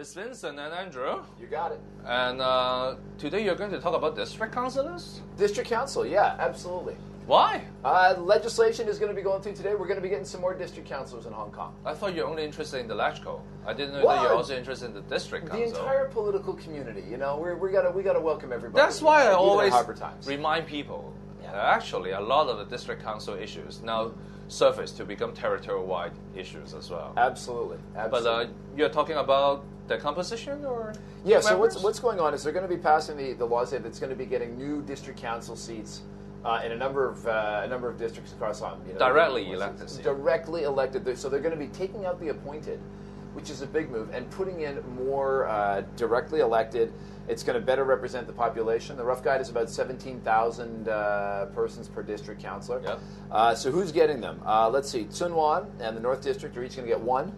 It's Vincent and Andrew. You got it. And today you're going to talk about district councillors? District council, yeah, absolutely. Why? Legislation is going to be going through today. We're going to be getting some more district councillors in Hong Kong. I thought you're only interested in the electoral. I didn't know that you're also interested in the district council. The entire political community, you know, we got to welcome everybody. That's why I always Times. remind people. Actually, a lot of the district council issues now surface to become territorial-wide issues as well. Absolutely. But you're talking about the composition, or yeah. So what's going on is they're going to be passing the laws that's going to be getting new district council seats in a number of districts across Hong Kong. Directly elected. Directly elected. So they're going to be taking out the appointed, which is a big move, and putting in more directly elected. It's going to better represent the population. The rough guide is about 17,000 persons per district councillor. Yep. So who's getting them? Let's see. Tsuen Wan and the North District are each going to get one.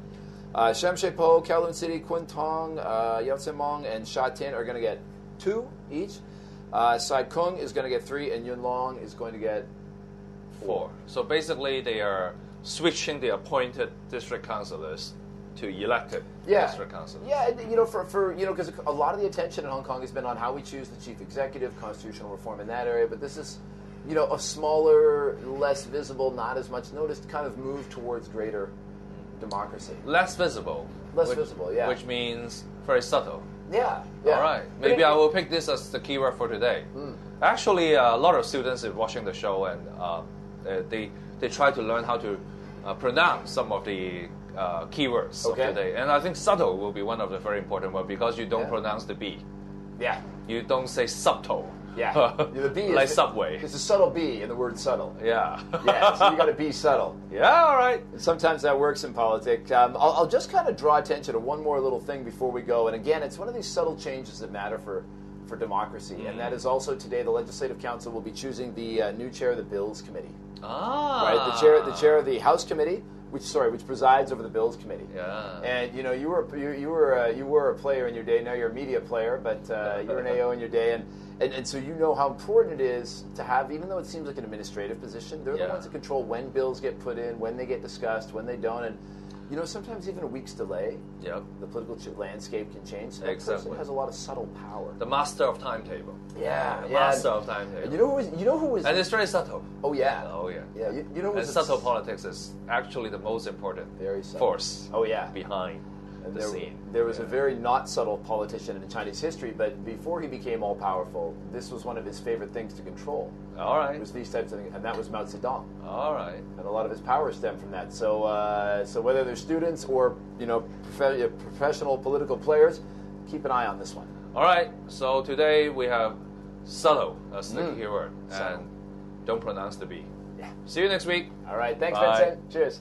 Sham Shui Po, Kowloon City, Kwun Tong, Yau Tse Mong, and Sha Tin are going to get 2 each. Sai Kung is going to get 3, and Yuen Long is going to get 4. So basically, they are switching the appointed district councillors to elected district councillors. Yeah, and, because a lot of the attention in Hong Kong has been on how we choose the chief executive, constitutional reform in that area, but this is, a smaller, less visible, not as much noticed kind of move towards greater democracy. Less visible. Yeah. Which means very subtle. Yeah. All right. Maybe I will pick this as the keyword for today. Actually, a lot of students are watching the show, and they try to learn how to pronounce some of the keywords of today. And I think subtle will be one of the very important ones, because you don't pronounce the B. Yeah. You don't say subtle. Yeah. The B is like subway. It's a subtle B in the word subtle. Yeah. Yeah, so you got to be subtle. Yeah, all right. Sometimes that works in politics. I'll just kind of draw attention to one more little thing before we go. And again, it's one of these subtle changes that matter for democracy. And that is also today the Legislative Council will be choosing the new chair of the Bills Committee. Right, the chair of the House Committee, which presides over the Bills Committee. Yeah. And you were a player in your day. Now you're a media player, but you were an AO in your day, and so you know how important it is to have, even though it seems like an administrative position, they're the ones that control when bills get put in, when they get discussed, when they don't, and sometimes even a week's delay, the political landscape can change. So that person has a lot of subtle power. The master of timetable. Yeah, master of timetable. And you know who was, and it's very subtle. Oh yeah. Yeah. You know, and subtle politics is actually the most important force. Behind the scene. There was a very not subtle politician in Chinese history, but before he became all powerful, this was one of his favorite things to control. All right. It was these types of things, and that was Mao Zedong. All right. And a lot of his power stemmed from that. So whether they're students or professional political players, keep an eye on this one. All right. So today we have subtle as the keyword, and don't pronounce the B. Yeah. See you next week. All right. Thanks, Bye. Vincent. Cheers.